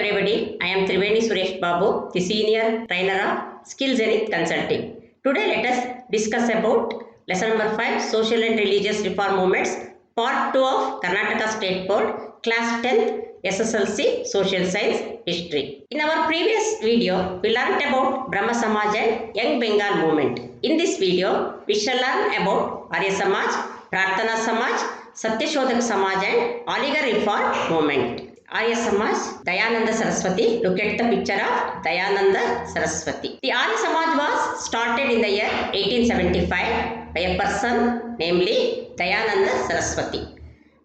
everybody, I am Triveni Sureshbabu, the Senior Trainer of Skillzenith Consulting. Today let us discuss about lesson number 5, Social and Religious Reform Movements, Part 2 of Karnataka State Board, Class 10th, SSLC, Social Science, History. In our previous video, we learnt about Bramho Samaj and Young Bengal movement. In this video, we shall learn about Arya Samaj, Prarthana Samaj, Sathya Shodhak Samaj and Aligarh Reform movement. Arya Samaj, Dayananda Saraswati. Look at the picture of Dayananda Saraswati. The Arya Samaj was started in the year 1875 by a person namely Dayananda Saraswati.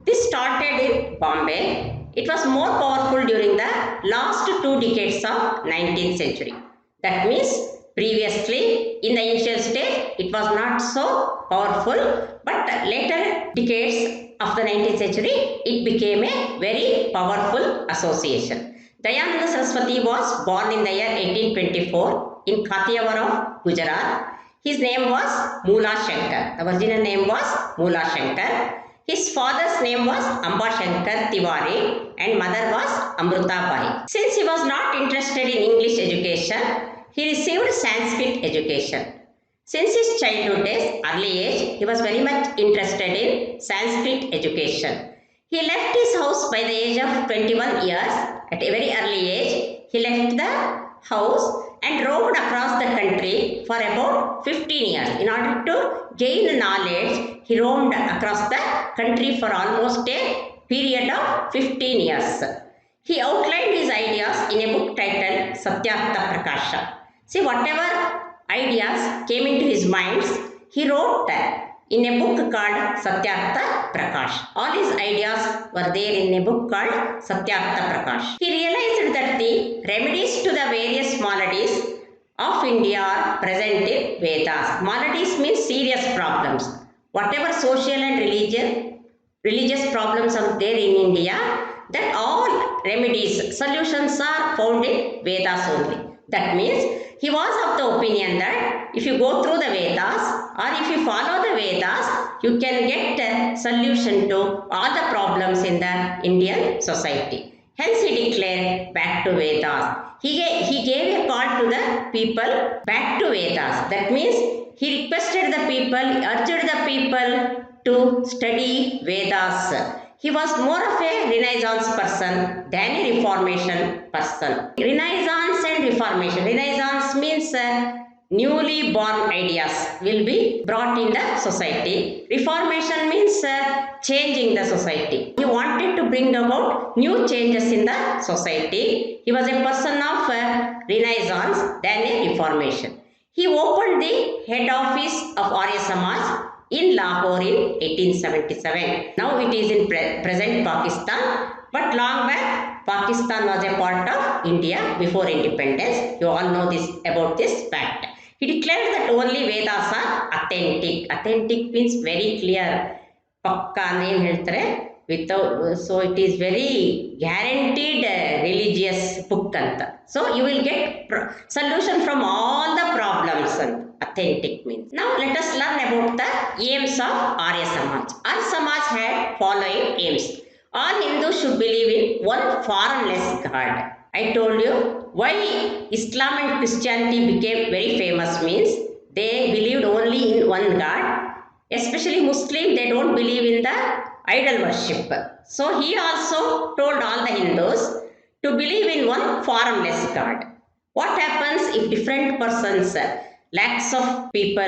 This started in Bombay. It was more powerful during the last 2 decades of 19th century. That means previously in the initial stage it was not so powerful, but later decades of the 19th century it became a very powerful association. Dayananda Saraswati was born in the year 1824 in Kathiawar, Gujarat. His name was Mula Shankar. The original name was Mula Shankar. His father's name was Amba Shankar Tiwari and mother was Amruta Bai. Since he was not interested in English education, he received Sanskrit education. Since his childhood days, early age, he was very much interested in Sanskrit education. He left his house by the age of 21 years. At a very early age, he left the house and roamed across the country for about 15 years. In order to gain knowledge, he roamed across the country for almost a period of 15 years. He outlined his ideas in a book titled Satyartha Prakasha. See, whatever ideas came into his mind, he wrote in a book called Satyartha Prakash. All his ideas were there in a book called Satyartha Prakash. He realized that the remedies to the various maladies of India are present in Vedas. Maladies means serious problems. Whatever social and religious problems are there in India, that all remedies, solutions are found in Vedas only. That means he was of the opinion that if you go through the Vedas or if you follow the Vedas, you can get a solution to all the problems in the Indian society. Hence he declared back to Vedas. He gave a call to the people back to Vedas. That means he requested the people, urged the people to study Vedas. He was more of a Renaissance person than a Reformation person. Renaissance and Reformation. Renaissance means newly born ideas will be brought in the society. Reformation means changing the society. He wanted to bring about new changes in the society. He was a person of Renaissance than a Reformation. He opened the head office of Arya Samaj in Lahore in 1877. Now it is in present Pakistan, but long back Pakistan was a part of India before independence. You all know this about this fact. He declared that only Vedas are authentic. Authentic means very clear. Pakka name heltare without, so it is very guaranteed religious book anta. So you will get solution from all the problems. Authentic means. Now let us learn about the aims of Arya Samaj. Arya Samaj had following aims. All Hindus should believe in one formless God. I told you why Islam and Christianity became very famous means they believed only in one God. Especially Muslim, they don't believe in the idol worship. So he also told all the Hindus to believe in one formless God. What happens if different persons, lakhs of people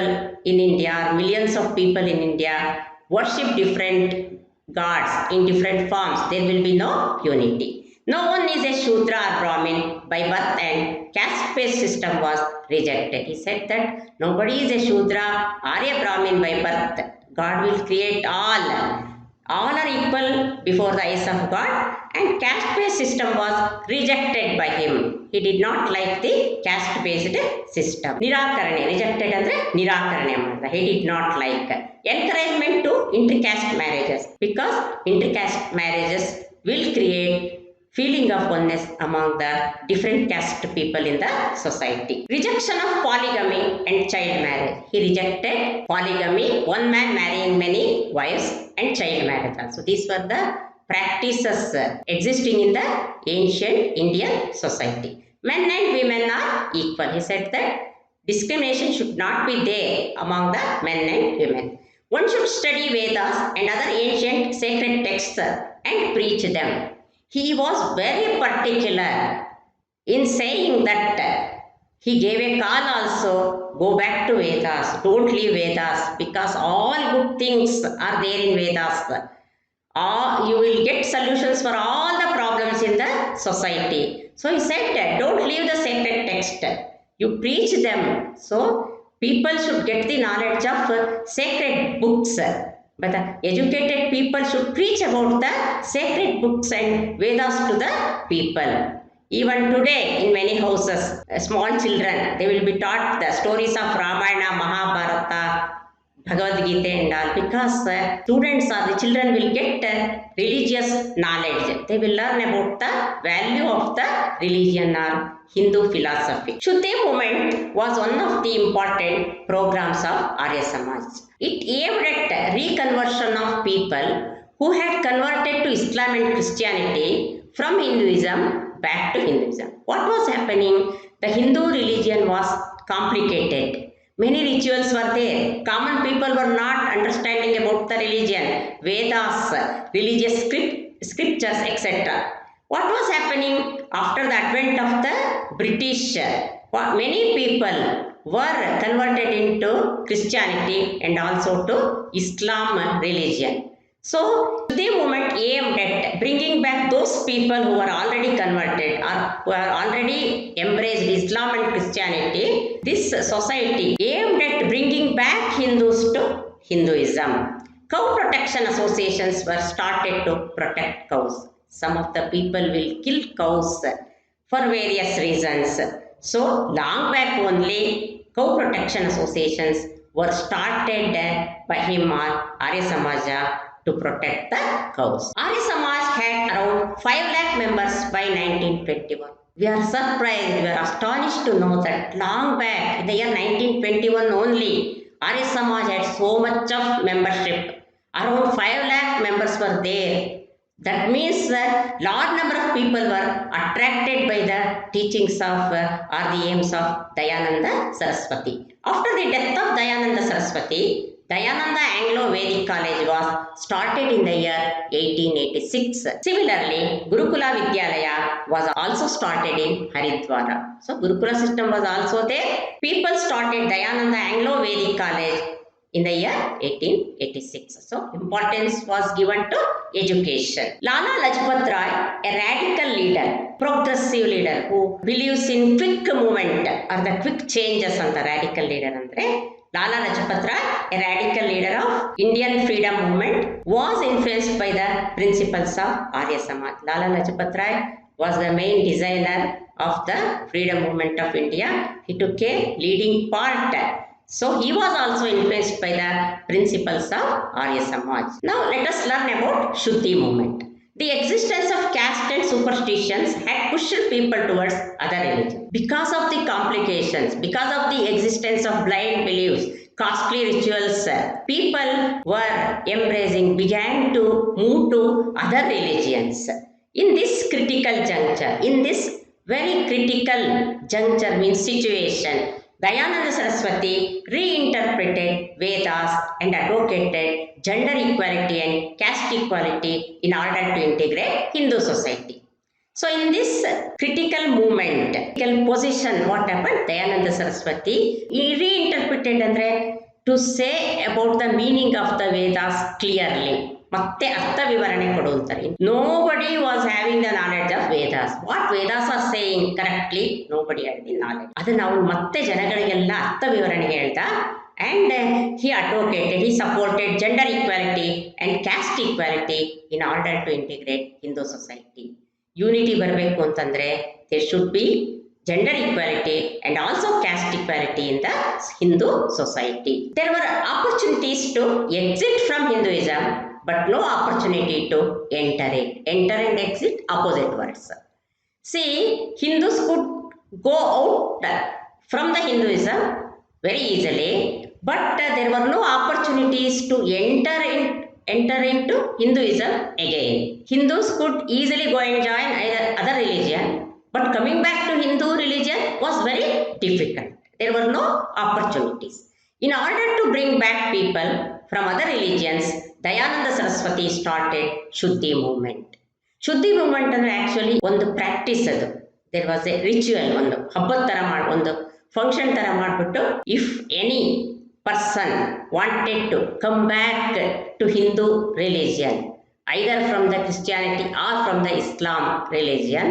in India, millions of people in India worship different gods in different forms? There will be no unity. No one is a Shudra or Brahmin by birth and caste-based system was rejected. He said that nobody is a Shudra or a Brahmin by birth. God will create all. All are equal before the eyes of God, and caste-based system was rejected by him. He did not like the caste-based system. Nirakarane, rejected andre Nirakarane madda. He did not like. Encouragement to intercaste marriages, because intercaste marriages will create feeling of oneness among the different caste people in the society. Rejection of polygamy and child marriage. He rejected polygamy, one man marrying many wives, and child marriage also. These were the practices existing in the ancient Indian society. Men and women are equal. He said that discrimination should not be there among the men and women. One should study Vedas and other ancient sacred texts and preach them. He was very particular in saying that he gave a call also, go back to Vedas, don't leave Vedas, because all good things are there in Vedas. You will get solutions for all the problems in the society. So he said, don't leave the sacred text. You preach them. So people should get the knowledge of sacred books. But the educated people should preach about the sacred books and Vedas to the people. Even today in many houses, small children, they will be taught the stories of Ramayana, Mahabharata, Bhagavad Gita and all, because students or the children will get religious knowledge. They will learn about the value of the religion or Hindu philosophy. Shuddhi movement was one of the important programs of Arya Samaj. It aimed at reconversion of people who had converted to Islam and Christianity from Hinduism back to Hinduism. What was happening? The Hindu religion was complicated. Many rituals were there. Common people were not understanding about the religion, Vedas, religious scriptures, etc. What was happening after the advent of the British? Many people were converted into Christianity and also to Islam religion. So, the movement aimed at bringing back those people who were already converted or who are already embraced Islam and Christianity. This society aimed at bringing back Hindus to Hinduism. Cow protection associations were started to protect cows. Some of the people will kill cows for various reasons. So, long back only, cow protection associations were started by him or Arya Samaj to protect the cows. Arya Samaj had around 5 lakh members by 1921. We are surprised, we are astonished to know that long back in the year 1921 only, Arya Samaj had so much of membership. Around 5 lakh members were there. That means that large number of people were attracted by the teachings of or the aims of Dayananda Saraswati. After the death of Dayananda Saraswati, Dayananda Anglo-Vedic College was started in the year 1886. Similarly, Gurukula Vidyalaya was also started in Haridwara. So, Gurukula system was also there. People started Dayananda Anglo-Vedic College in the year 1886. So, importance was given to education. Lala Lajpat Rai, a radical leader, progressive leader who believes in quick movement or the quick changes on the radical leader. Lala Lajpat Rai, a radical leader of Indian freedom movement, was influenced by the principles of Arya Samaj. Lala Lajpat Rai was the main designer of the freedom movement of India. He took a leading part. So, he was also influenced by the principles of Arya Samaj. Now, let us learn about Shuddhi movement. The existence of caste and superstitions had pushed people towards other religions. Because of the complications, because of the existence of blind beliefs, costly rituals, people were began to move to other religions. In this critical juncture, in this very critical juncture means situation, Dayananda Saraswati reinterpreted Vedas and advocated gender equality and caste equality in order to integrate Hindu society. So, in this critical movement, critical position, what happened? Dayananda Saraswati, he reinterpreted andre to say about the meaning of the Vedas clearly. ಮತ್ತೆ ಅರ್ಥ ವಿವರಣೆ ಕೊಡುತ್ತಾರೆ. Nobody was having the knowledge of Vedas. What Vedas are saying correctly, nobody had the knowledge. ಅದನ್ನ ಅವನು ಮತ್ತೆ ಜನಗಳಿಗೆಲ್ಲ ಅರ್ಥ ವಿವರಣೆ ಹೇಳ್ದ. And he advocated, he supported gender equality and caste equality in order to integrate Hindu society. Unity ಬರಬೇಕು ಅಂತಂದ್ರೆ there should be gender equality and also caste equality in the Hindu society. There were opportunities to exit from Hinduism, but no opportunity to enter it. Enter and exit, opposite words. See, Hindus could go out from the Hinduism very easily, but there were no opportunities to enter enter into Hinduism again. Hindus could easily go and join either other religion, but coming back to Hindu religion was very difficult. There were no opportunities. In order to bring back people from other religions, Dayananda Saraswati started Shuddhi movement. Shuddhi movement ಅಂದರೆ actually ಒಂದು practice ಅದು. There was A ritual, ಒಂದು ಹಬ್ಬದ ಥರ ಒಂದು function ಥರ ಮಾಡಿಬಿಟ್ಟು if any person wanted to come back to Hindu religion, either from the Christianity or from the Islam religion,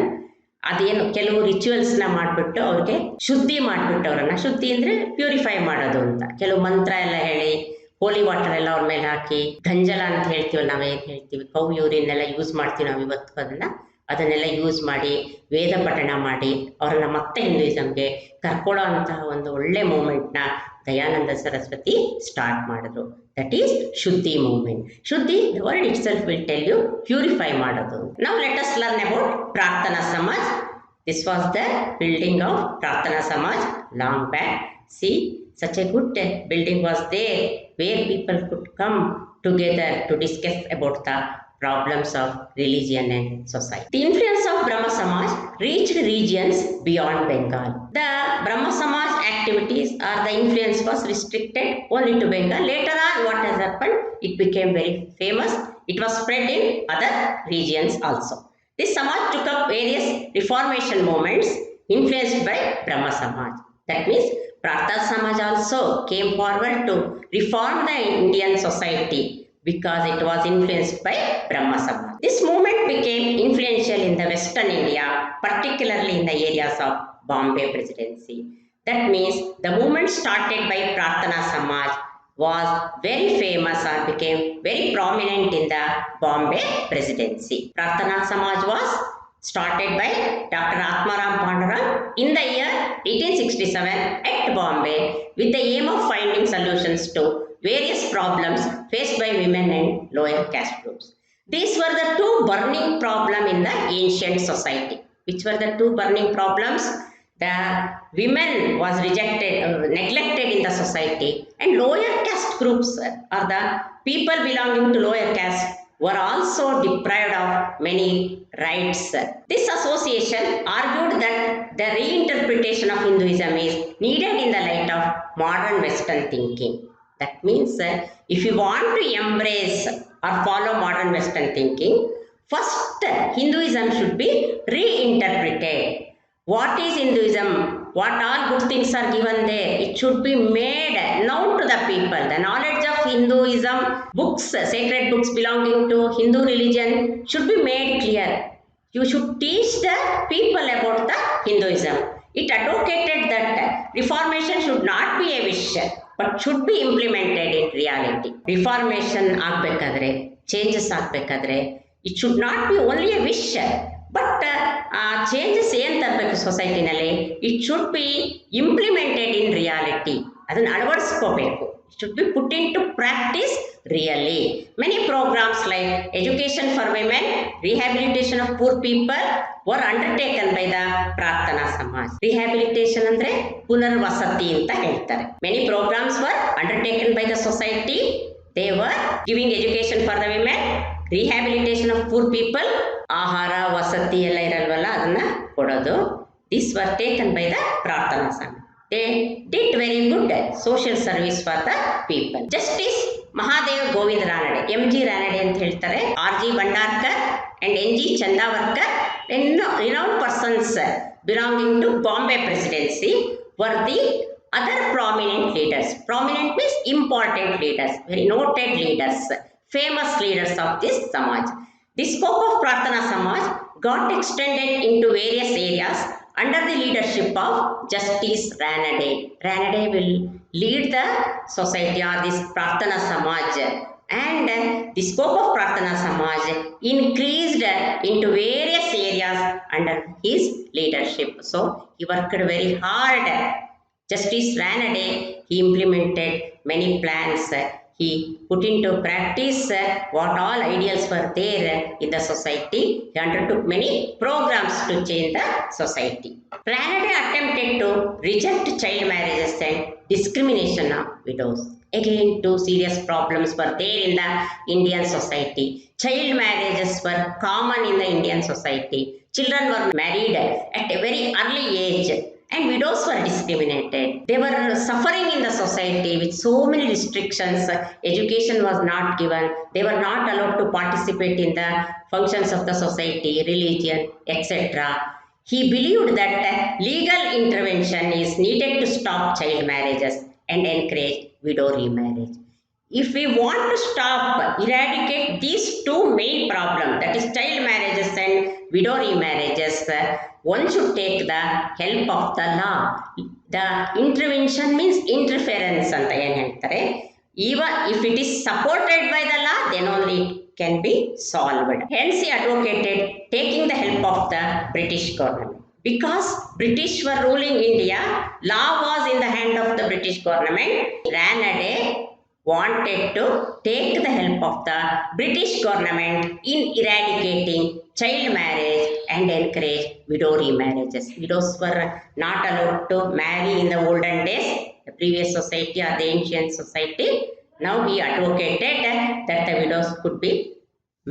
ಅದೇನು ಕೆಲವು ರಿಚುವಲ್ಸ್ನ ಮಾಡಿಬಿಟ್ಟು ಅವ್ರಿಗೆ ಶುದ್ಧಿ ಮಾಡಿಬಿಟ್ಟು ಅವರನ್ನು, ಶುದ್ಧಿ ಅಂದರೆ ಪ್ಯೂರಿಫೈ ಮಾಡೋದು ಅಂತ, ಕೆಲವು ಮಂತ್ರ ಎಲ್ಲ ಹೇಳಿ ಹೋಲಿ ವಾಟರ್ ಎಲ್ಲ ಅವ್ರ ಮೇಲೆ ಹಾಕಿ, ಗಂಜಲ ಅಂತ ಹೇಳ್ತೀವಲ್ಲ, ನಾವೇನು ಹೇಳ್ತೀವಿ, ಕೌ ಯೂರಿನ್ ಎಲ್ಲ ಯೂಸ್ ಮಾಡ್ತೀವಿ ನಾವು ಇವತ್ತು, ಅದನ್ನೆಲ್ಲ ಯೂಸ್ ಮಾಡಿ ವೇದ ಪಠಣ ಮಾಡಿ ಅವರನ್ನು ಮತ್ತೆ ಹಿಂದೂಯಿಸಮ್ಗೆ ಕರ್ಕೊಳ್ಳೋ ಅಂತಹ ಒಂದು ಒಳ್ಳೆ ಮೂಮೆಂಟ್ನ ದಯಾನಂದ ಸರಸ್ವತಿ ಸ್ಟಾರ್ಟ್ ಮಾಡಿದ್ರು. That is Shuddhi movement. Shuddhi, the word itself will tell you purify ಮಾಡೋದು. Now let us learn about Prarthana Samaj. This was the building of Prarthana Samaj long back. See, such a good building was there where people could come together to discuss about the problems of religion and society. The influence of Bramho Samaj reached regions beyond Bengal. The Bramho Samaj activities or the influence was restricted only to Bengal. Later on, what has happened? It became very famous. It was spread in other regions also. This Samaj took up various reformation movements influenced by Bramho Samaj. That means Praarthana Samaj also came forward to reform the Indian society because it was influenced by Bramho Samaj. This movement became influential in the Western India, particularly in the areas of Bombay Presidency. That means the movement started by Praarthana Samaj was very famous or became very prominent in the Bombay Presidency. Praarthana Samaj was started by Dr. Atmaram Bhandarkar in the year 1867 at Bombay with the aim of finding solutions to various problems faced by women and lower caste groups. These were the two burning problems in the ancient society. Which were the two burning problems? The women was rejected, neglected in the society, and lower caste groups or the people belonging to lower caste were also deprived of many rights. This association argued that the reinterpretation of Hinduism is needed in the light of modern Western thinking. That means if you want to embrace or follow modern Western thinking, first Hinduism should be reinterpreted. What is Hinduism? What all good things are given there? It should be made known to the people. The knowledge of Hinduism, books, sacred books belonging to Hindu religion should be made clear. You should teach the people about the Hinduism. It advocated that reformation should not be a wish, but should be implemented in reality. Reformation ಆಗ್ಬೇಕಾದ್ರೆ, changes ಆಗ್ಬೇಕಾದ್ರೆ, it should not be only a wish, but changes ಏನು ತರಬೇಕು ಸೊಸೈಟಿನಲ್ಲಿ, it should be implemented in reality. ಅದನ್ನು ಅಳವಡಿಸ್ಕೋಬೇಕು. It should be put into practice really. Many programs like education for women, rehabilitation of poor people were undertaken by the Praarthana Samaj. Rehabilitation ಅಂದ್ರೆ ಪುನರ್ವಸತಿ ಅಂತ ಹೇಳ್ತಾರೆ. Many programs were undertaken by the society. They were giving education for the women, rehabilitation of poor people, ಆಹಾರ ವಸತಿ ಎಲ್ಲ ಇರಲ್ವಲ್ಲ ಅದನ್ನ ಕೊಡೋದು. These were taken by the Praarthana Samaj. They did very good social service for the people. Justice Mahadeva Govinda Ranade, M.G. Ranade ಅಂತ ಹೇಳ್ತಾರೆ, R.G. Bhandarkar and N.G. Chandravarkar, renowned persons belonging to Bombay Presidency were the other prominent leaders. Prominent means important leaders, very noted leaders, famous leaders of this Samaj. The scope of Praarthana Samaj got extended into various areas under the leadership of Justice Ranade. Ranade will lead the society or this Praarthana Samaj, and the scope of Praarthana Samaj increased into various areas under his leadership. So he worked very hard. Justice Ranade, he implemented many plans. He put into practice what all ideals were there in the society. He undertook many programs to change the society. Ranade attempted to reject child marriages and discrimination of widows. Again, two serious problems were there in the Indian society. Child marriages were common in the Indian society. Children were married at a very early age and widows were discriminated. They were suffering in the society with so many restrictions. Education was not given. They were not allowed to participate in the functions of the society, religion, etc. He believed that legal intervention is needed to stop child marriages and encourage widow remarriage. If we want to stop, eradicate these two main problems, that is child marriages and widow remarriages, one should take the help of the law. The intervention means interference anta ಏನು ಹೇಳ್ತಾರೆ. Even if it is supported by the law, then only it can be solved. Hence he advocated taking the help of the British government. Because British were ruling India, law was in the hand of the British government. Ranade wanted to take the help of the British government in eradicating child marriage and encourage widow remarriages. Widows were not allowed to marry in the olden days, the previous society or the ancient society. Now he advocated that the widows could be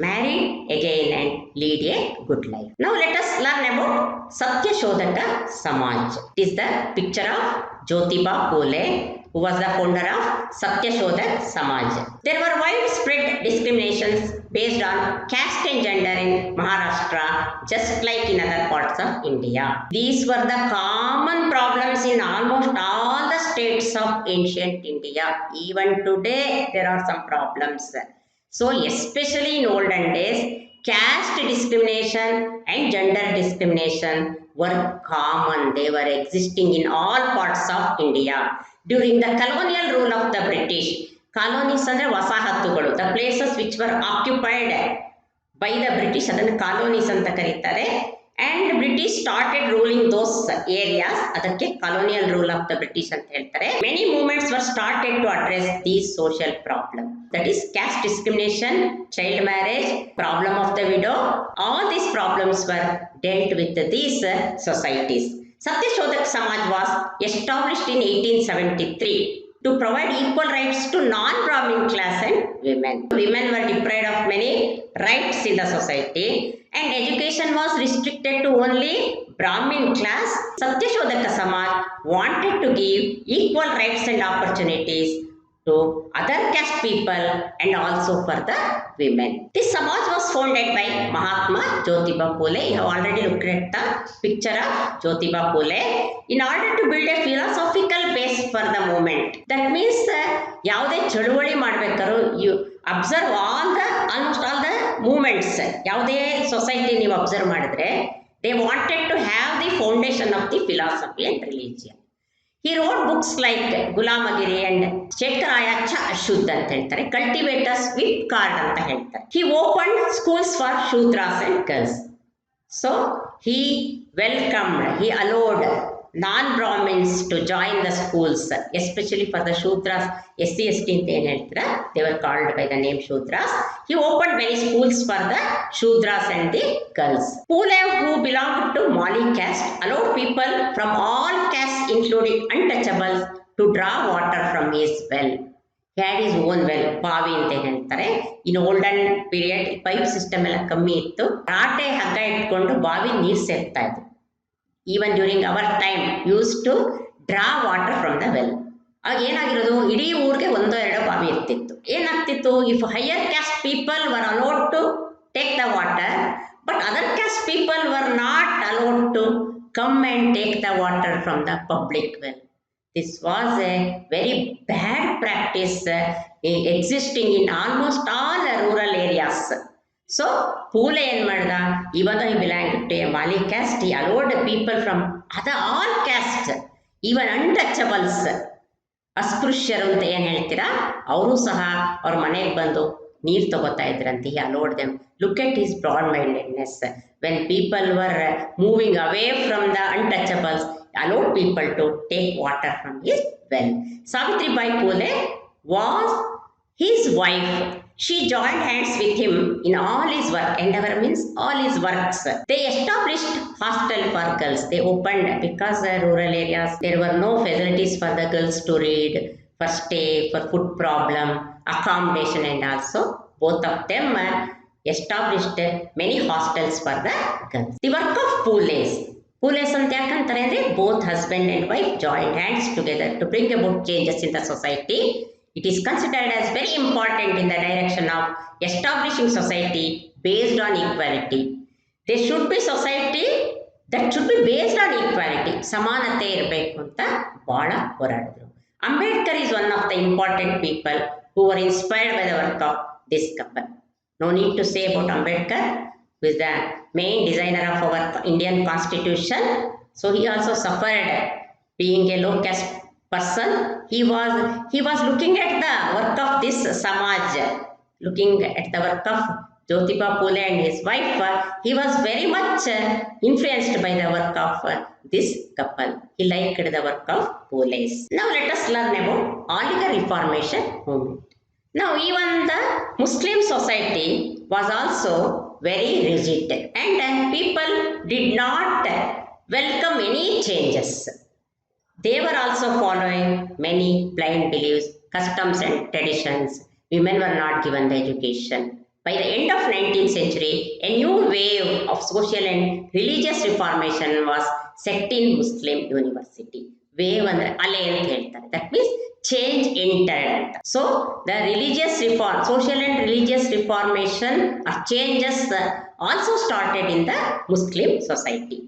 married again and lead a good life. Now let us learn about Sathya Shodhaka Samaj. It is the picture of Jyotiba Phule, who was the founder of Sathya Shodhak Samaj. There were widespread discriminations based on caste and gender in Maharashtra, just like in other parts of India. These were the common problems in almost all the states of ancient India. Even today, there are some problems. So, especially in olden days, caste discrimination and gender discrimination were common. They were existing in all parts of India. During the colonial rule of the British, colonies andre ವಸಾಹತುಗಳು, the places which were occupied by the British, ಅದನ್ನು colonies ಅಂತ ಕರೀತಾರೆ. And British started ruling those areas, ಅದಕ್ಕೆ colonial rule of the British ಅಂತ ಹೇಳ್ತಾರೆ. Many movements were started to address these social problems. That is caste discrimination, child marriage, problem of the widow. All these problems were dealt with these societies. Sathya Shodhak Samaj was established in 1873 to provide equal rights to non-Brahmin class and women. Women were deprived of many rights in the society and education was restricted to only Brahmin class. Sathya Shodhaka Samaj wanted to give equal rights and opportunities to other caste people and also for the women. This Samaj was founded by Mahatma Jyotiba Phule. You have already looked at the picture of Jyotiba Phule. In order to build a philosophical base for the movement. That means ಯಾವುದೇ ಚಳುವಳಿ ಮಾಡಬೇಕಾದ್ರೂ you observe almost all the movements. ಯಾವುದೇ society ನೀವು observe ಮಾಡಿದ್ರೆ they wanted to have the foundation of the philosophy and religion. He wrote books like Gulamagiri and Chekaraya Cha Ashuddha ಅಂತ ಹೇಳ್ತಾರೆ, Cultivators Whip Card ಅಂತ ಹೇಳ್ತಾರೆ. He opened schools for Shudras and girls. So he welcomed, he allowed non-Brahmins to join the schools, especially for the Shudras, SC/ST ಅಂತ ಏನು ಹೇಳ್ತಾರೆ, they were called by the name Shudras. He opened many schools for the Shudras and the girls. Phule, who belonged to Mali caste, allowed people from all castes including untouchables to draw water from his well. He had his own well, ಬಾವಿ ಅಂತ ಹೇಳ್ತಾರೆ. ಇನ್ olden period pipe system ಎಲ್ಲ ಕಮ್ಮಿ ಇತ್ತು, ರಾಟೆ ಹಗ್ಗ ಇಟ್ಕೊಂಡು ಬಾವಿ ನೀರು ಸೇರ್ತಾ ಇದ್ರು. Even during our time, used to draw water from the well. ಆಗ ಏನಾಗಿರೋದು, ಇಡೀ ಊರಿಗೆ ಒಂದೋ ಎರಡೋ ಬಾವಿ ಇರ್ತಿತ್ತು. ಏನಾಗ್ತಿತ್ತು, if higher caste people were allowed to take the water, but other caste people were not allowed to come and take the water from the public well. This was a very bad practice existing in almost all rural areas. So Phule ಏನು ಮಾಡ್ದ, even though he belonged to a Mali caste, he allowed people from all castes, even untouchables, ಅಸ್ಪೃಶ್ಯರು ಅಂತ ಏನು ಹೇಳ್ತೀರಾ, ಅವರು ಸಹ ಅವ್ರ ಮನೆಗೆ ಬಂದು ನೀರು ತಗೋತಾ ಇದ್ರಂತೆ. He allowed them. Look at his broad-mindedness. When people were moving away from the untouchables, allowed people to take water from his well. Savitribai Phule was his wife. She joined hands with him in all his work. Endeavor means all his works. They established hostel for girls. They opened, because rural areas, there were no facilities for the girls to read, for stay, for food problem, accommodation, and also both of them established many hostels for the girls. The work of Phules. Phules ಅಂತ ಯಾಕಂತಾರೆ ಅಂದರೆ both husband and wife joined hands together to bring about changes in the society. It is considered as very important in the direction of establishing society based on equality. There should be society that should be based on equality. ಸಮಾನತೆ ಇರಬೇಕು ಅಂತ ಬಹಳ ಹೋರಾಡಿದ್ರು. Ambedkar is one of the important people who were inspired by the work of this couple. No need to say about Ambedkar, who is the main designer of our Indian Constitution. So he also suffered being a low caste person. He was looking at the work of this Samaj, looking at the work of Jyotiba Phule and his wife. He was very much influenced by the work of this couple. He liked the work of Phules. Now let us learn about Aligarh Reformation movement. Now even the Muslim society was also very rigid and people did not welcome any changes. They were also following many blind beliefs, customs and traditions. Women were not given the education. By the end of 19th century, a new wave of social and religious reformation was set in Muslim university. Wave andre ale anta heltare. That means change entered. So the religious reform, social and religious reformation or changes also started in the Muslim society.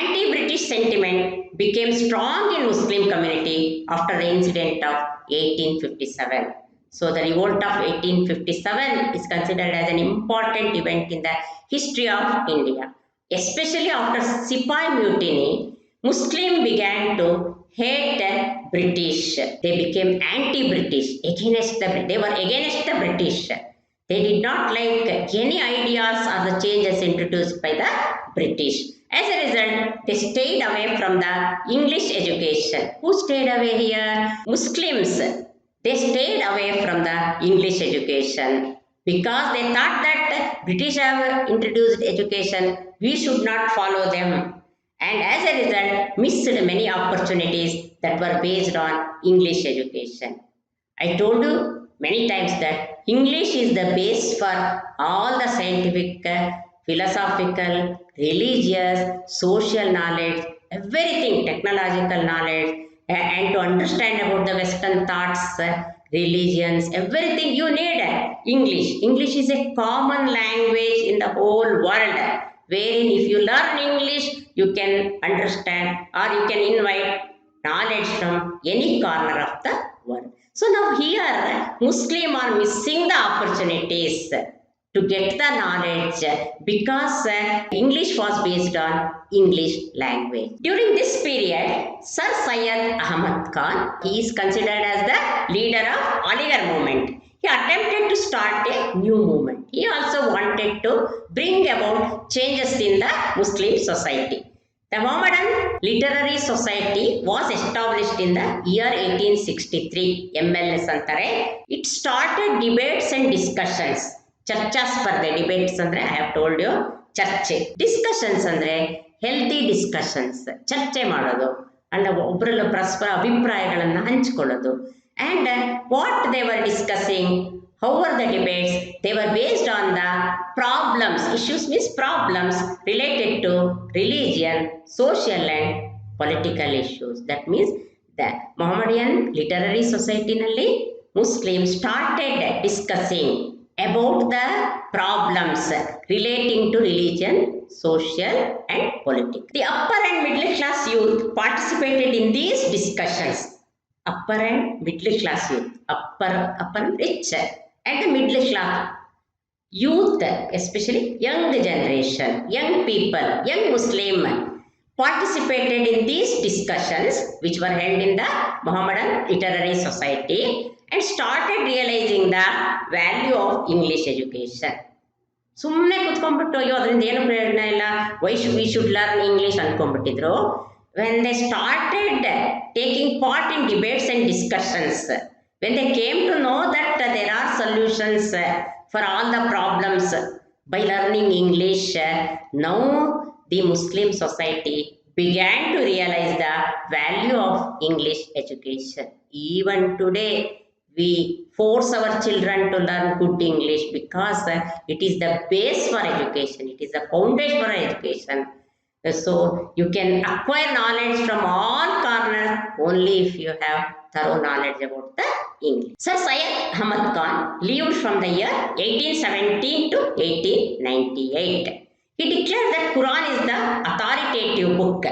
Anti-British sentiment became strong in Muslim community after the incident of 1857. So the revolt of 1857 is considered as an important event in the history of India. Especially after Sipahi mutiny, Muslims began to hate British. They became anti-British. They were against the British. They did not like any ideas or the changes introduced by the British. As a result, they stayed away from the English education. Who stayed away here? Muslims. They stayed away from the English education because they thought that British have introduced education. We should not follow them. And as a result, missed many opportunities that were based on English education. I told you many times that English is the base for all the scientific, philosophical, religious, social knowledge, everything, technological knowledge, and to understand about the Western thoughts, religions, everything you need English. English is a common language in the whole world, wherein if you learn English, you can understand or you can invite knowledge from any corner of the world. So now here, Muslims are missing the opportunities to get the knowledge because English was based on English language. During this period, Sir Syed Ahmad Khan, he is considered as the leader of Aligarh movement. He attempted to start a new movement. He also wanted to bring about changes in the Muslim society. The Mohammedan Literary Society was established in the year 1863. MLS antare. It started debates and discussions. ಚರ್ಚಾ ಸ್ಪರ್ಧೆ, debates ಅಂದರೆ I have told you ಚರ್ಚೆ. Discussions ಅಂದರೆ healthy discussions, ಚರ್ಚೆ ಮಾಡೋದು and ಒಬ್ಬರಲ್ಲ ಪರಸ್ಪರ ಅಭಿಪ್ರಾಯಗಳನ್ನು ಹಂಚಿಕೊಳ್ಳೋದು. And what they were discussing, how are the debates, they were based on the problems. Issues means problems related to religion, social and political issues. That means the Mohammedan literary ಸೊಸೈಟಿನಲ್ಲಿ Muslim started discussing about the problems relating to religion, social and politics. The upper and middle class youth participated in these discussions. Upper and middle class youth, upper rich and the middle class youth, especially young generation, young people, young Muslim participated in these discussions which were held in the Mohammedan Literary Society and started realizing the value of English education. ಸುಮ್ಮನೆ ಕುತ್ಕೊಂಡ್ಬಿಟ್ಟು ಅಯ್ಯೋ ಅದರಿಂದ ಏನು ಪ್ರಯೋಜನ ಇಲ್ಲ, we should learn English ಅನ್ಕೊಂಡ್ಬಿಟ್ಟಿದ್ರು. When they started taking part in debates and discussions, when they came to know that there are solutions for all the problems by learning English, now the Muslim society began to realize the value of English education. Even today, we force our children to learn good English because it is the base for education. It is the foundation for education. So you can acquire knowledge from all corners only if you have thorough knowledge about the English. Sir Syed Ahmad Khan lived from the year 1817 to 1898. He declared that Quran is the authoritative book.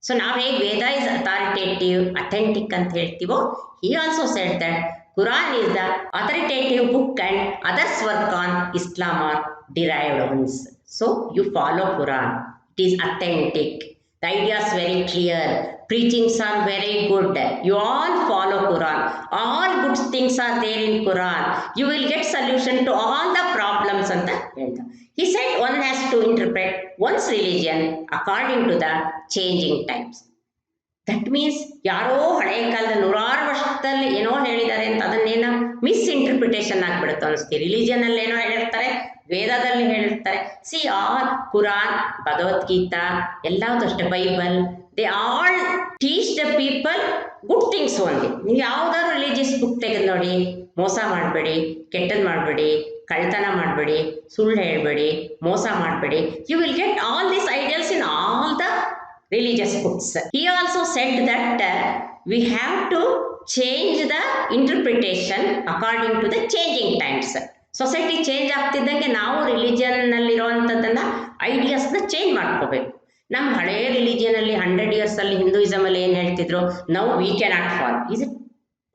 So now Veda is authoritative, authentic and heltivo. He also said that Quran is the authoritative book and others work on Islam or derived ones. So you follow Quran. It is authentic. The idea is very clear. Preachings are very good. You all follow Quran. All good things are there in Quran. You will get solution to all the problems and the end. He said one has to interpret one's religion according to the changing times. That means ಯಾರೋ ಹಳೆಯ ಕಾಲದ ನೂರಾರು ವರ್ಷದಲ್ಲಿ ಏನೋ ಹೇಳಿದ್ದಾರೆ ಅಂತ ಅದನ್ನೇನೋ misinterpretation ಆಗ್ಬಿಡುತ್ತೆ ಅನಿಸ್ತೀವಿ. Religion ಅಲ್ಲಿ ಏನೋ ಹೇಳಿರ್ತಾರೆ, ವೇದದಲ್ಲಿ ಹೇಳಿರ್ತಾರೆ. ಸಿ ಆಲ್ ಕುರಾನ್, ಭಗವದ್ಗೀತಾ ಎಲ್ಲದೂ ಅಷ್ಟೇ, Bible, they all teach the people good things only. ನೀವು ಯಾವ್ದಾದ್ರು ರಿಲಿಜಿಯಸ್ ಬುಕ್ ತೆಗೆದು ನೋಡಿ, ಮೋಸ ಮಾಡಬೇಡಿ, ಕೆಟ್ಟದ್ದು ಮಾಡಬೇಡಿ, ಕಳ್ತನ ಮಾಡಬೇಡಿ, ಸುಳ್ಳು ಹೇಳಬೇಡಿ, ಮೋಸ ಮಾಡಬೇಡಿ. You will get all these ideals in all the religious books. He also said that we have to change the interpretation according to the changing times. Society change ಆಗ್ತಿದ್ದಂಗೆ ನಾವು ರಿಲಿಜಿಯನ್ ನಲ್ಲಿ ಇರುವಂತದ್ದನ್ನ ಐಡಿಯಾಸ್ ನ ಚೇಂಜ್ ಮಾಡ್ಕೋಬೇಕು. ನಮ್ಮ ಹಳೆಯ religion ಅಲ್ಲಿ 100 years ಅಲ್ಲಿ Hinduism ಅಲ್ಲಿ ಏನ್ ಹೇಳ್ತಿದ್ರು, now we cannot follow. Is it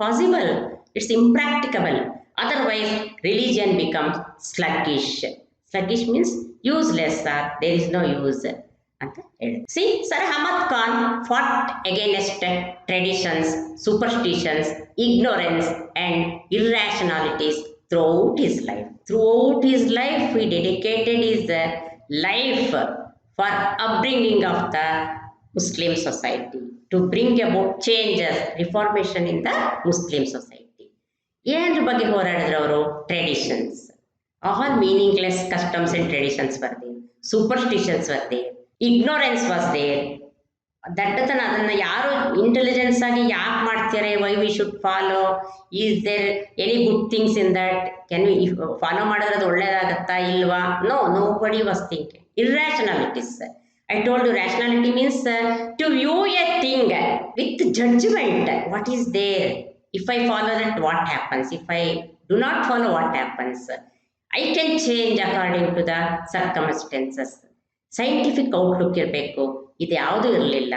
possible? It's impracticable. Otherwise religion becomes sluggish. Sluggish means useless, or there is no use. See, Sir Ahmad Khan fought against traditions, superstitions, ignorance and irrationalities throughout his life. Throughout his life, he dedicated his life for upbringing of the Muslim society, to bring about changes, reformation in the Muslim society. ಏನರ ಬಗ್ಗೆ ಹೋರಾಡಿದ್ರು ಅವರು? Traditions. All meaningless customs and traditions were there. Superstitions were there. Ignorance was there. ದಡ್ಡತನ, ಅದನ್ನ ಯಾರು intelligence ಆಗಿ ಯಾಕೆ ಮಾಡ್ತಾರೆ? Why we should follow? Is there any good things in that? Can we follow ಮಾಡಿದ್ರೆ ಅದು ಒಳ್ಳೇದಾಗತ್ತಾ ಇಲ್ವಾ? No, nobody was thinking. Irrationalities. I told you rationality means to view a thing with judgment. What is there? If I follow that, what happens? If I do not follow, what happens? I can change according to the circumstances. Scientific outlook ಇರಬೇಕು, ಇದು ಯಾವುದೂ ಇರಲಿಲ್ಲ.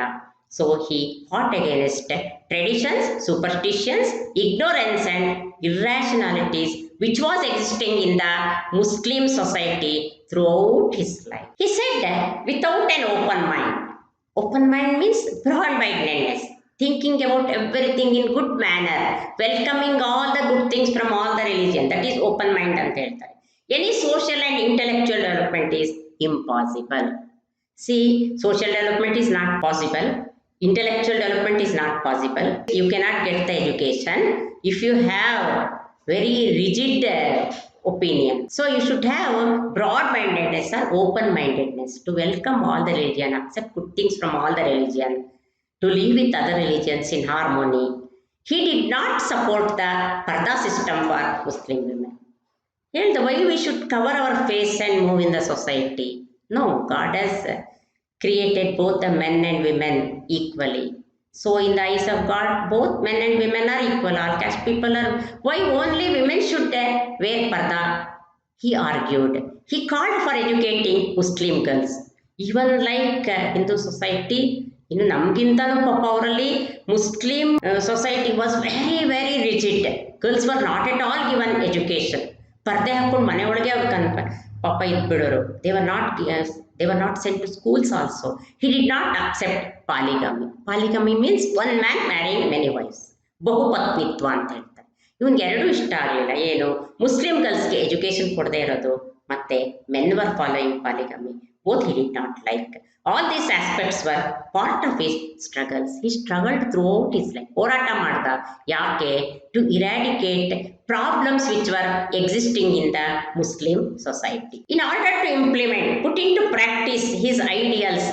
So he Ghat against traditions, superstitions, ignorance and irrationalities which was existing in the Muslim society throughout his life. He said without an open mind. Open mind means broad-mindedness, thinking about everything in good manner, welcoming all the good things from all the religion. That is open mind ಅಂತ ಹೇಳ್ತಾರೆ. Any social and intellectual development is impossible. See, social development is not possible. Intellectual development is not possible. You cannot get the education if you have very rigid opinion. So you should have broad-mindedness or open-mindedness to welcome all the religion, accept good things from all the religion, to live with other religions in harmony. He did not support the parda system for Muslim women. And the way we should cover our face and move in the society. No, God has created both the men and women equally. So in the eyes of God, both men and women are equal. All caste people are. Why only women should wear parda? He argued. He called for educating Muslim girls. Even like Hindu society, ಇನ್ನು ನಮಗಿಂತನೂ ಪಾಪ ಅವರಲ್ಲಿ Muslim society was very very rigid. Girls were not at all given education. ಪರ್ದೆ ಹಾಕೊಂಡು ಮನೆ ಒಳಗೆ ಅವ್ರು ಪಾಪ ಇದ್ಬಿಡೋರು. They were not sent to schools also. He did not accept polygamy. Polygamy means one man marrying many wives, ಬಹುಪತ್ನಿತ್ವ ಅಂತ ಹೇಳ್ತಾರೆ. ಇವನ್ಗೆ ಎರಡೂ ಇಷ್ಟ ಆಗಲಿಲ್ಲ. ಏನು, ಮುಸ್ಲಿಂ ಗರ್ಲ್ಸ್ಗೆ ಎಜುಕೇಶನ್ ಕೊಡದೇ ಇರೋದು, ಮತ್ತೆ men were following polygamy. Both he did not like. All these aspects were part of his struggles. He struggled throughout his life. ಹೋರಾಟ ಮಾಡ್ದ. ಯಾಕೆ? To eradicate problems which were existing in the Muslim society. In order to implement, put into practice his ideals,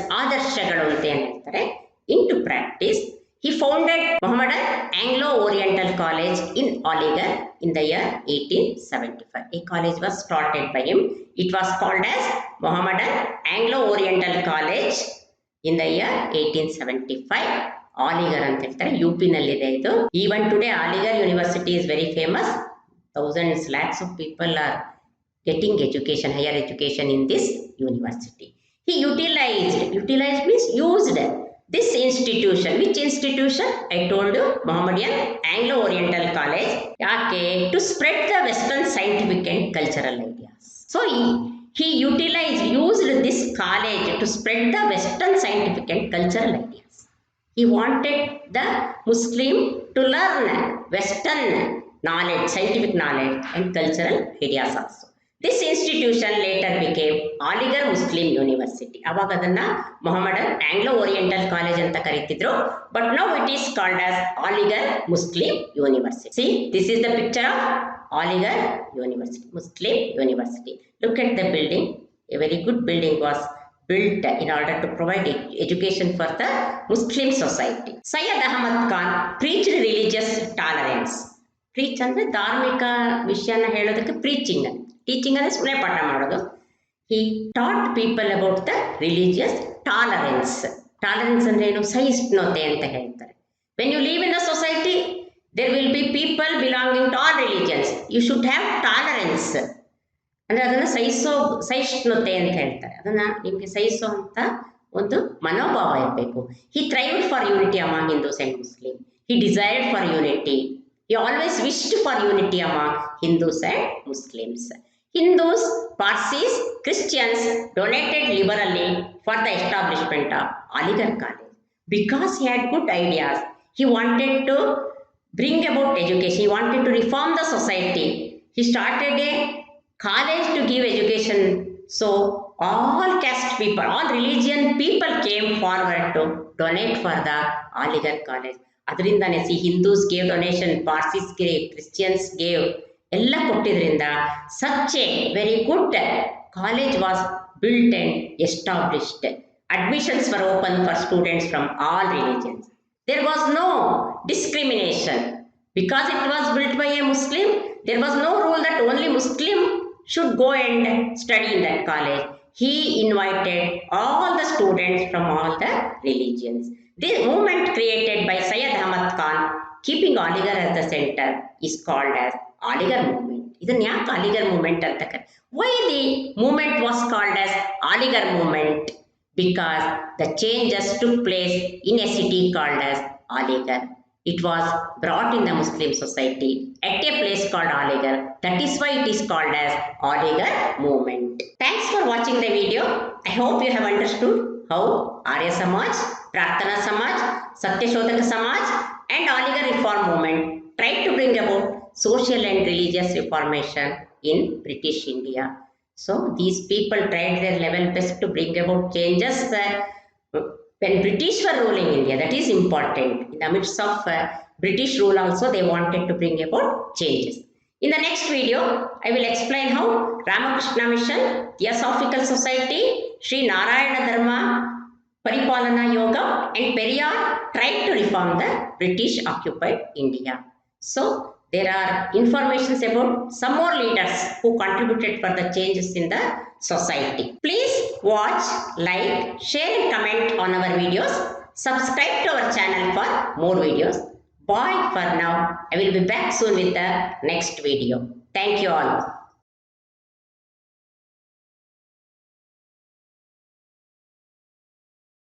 into practice, he founded Mohammedan Anglo-Oriental College in Aligarh in the year 1875. A college was started by him. It was called as Mohammedan Anglo-Oriental College in the year 1875. Aligarh ಅಂತ ಹೇಳ್ತಾರೆ UP ನಲ್ಲಿದೆ ಇದು. Even today Aligarh University is very famous. Thousands, lakhs of people are getting education, higher education in this university. He utilized means used this institution. Which institution? I told you, Mohammedan Anglo-Oriental College. To spread the Western scientific and cultural ideas. So he used this college to spread the Western scientific and cultural ideas. He wanted the Muslim to learn Western knowledge, scientific knowledge and cultural ideas also. This institution later became Aligarh Muslim University. Aವಾಗ ಅದನ್ನ Mohammedan Anglo-Oriental College ಅಂತ ಕರೀತಿದ್ರು. But now it is called as Aligarh Muslim University. See, this is the picture of Aligarh University, Muslim University. Look at the building. A very good building was built in order to provide education for the Muslim society. Syed Ahmad Khan preached religious tolerance. Preach ಅಂದ್ರೆ ಧಾರ್ಮಿಕ ವಿಷಯನ ಹೇಳೋದಕ್ಕೆ preaching. Teaching ಅಂದ್ರೆ ಸುಮ್ಮನೆ ಪಾಠ ಮಾಡೋದು. He taught people about the religious tolerance. Tolerance ಅಂದ್ರೆ ಏನು? ಸಹಿಷ್ಣುತೆ ಅಂತ ಹೇಳ್ತಾರೆ. When you live in a society, there will be people belonging to all religions. You should have tolerance. ಅಂದ್ರೆ ಅದನ್ನ ಸಹಿಷ್ಣುತೆ ಅಂತ ಹೇಳ್ತಾರೆ. ಅದನ್ನ ನಿಮಗೆ ಸಹಿಸುವಂತ ಒಂದು ಮನೋಭಾವ ಇರಬೇಕು. He thrived for unity among Hindus and Muslims. He desired for unity. He always wished for unity among Hindus and Muslims. Hindus, Parsis, Christians donated liberally for the establishment of Aligarh College. Because he had good ideas, he wanted to bring about education. He wanted to reform the society. He started a college to give education. So all caste people, all religion people came forward to donate for the Aligarh College. ಅದರಿಂದಾನೆ Hindus gave donation, Parsis gave, Christians gave, ಎಲ್ಲ ಕೊಟ್ಟಿದ್ರಿಂದ such a very good college was built and established. Admissions were open for students from all religions. There was no discrimination. Because it was built by a Muslim, there was no rule that only Muslim should go and study in that college. He invited all the students from all the religions. This movement created by Syed Ahmad Khan, keeping Aligarh as the center, is called as Aligarh movement. Idan yaake Aligarh movement anta kare? Why the movement was called as Aligarh movement? Because the changes took place in a city called as Aligarh. It was brought in the Muslim society at a place called Aligarh. That is why it is called as Aligarh movement. Thanks for watching the video. I hope you have understood how Arya Samaj, Prarthana Samaj, Sathya Shodhak Samaj and Aligarh reform movement tried to bring about social and religious reformation in British India. So these people tried their level best to bring about changes when British were ruling India. That is important. In the midst of British rule also, they wanted to bring about changes. In the next video, I will explain how Ramakrishna Mission, Theosophical Society, Sri Narayana Dharma, Paripalana Yoga and Periyar tried to reform the British occupied India. So there are informations about some more leaders who contributed for the changes in the society. Please watch, like, share and comment on our videos. Subscribe to our channel for more videos. Bye for now. I will be back soon with the next video. Thank you all.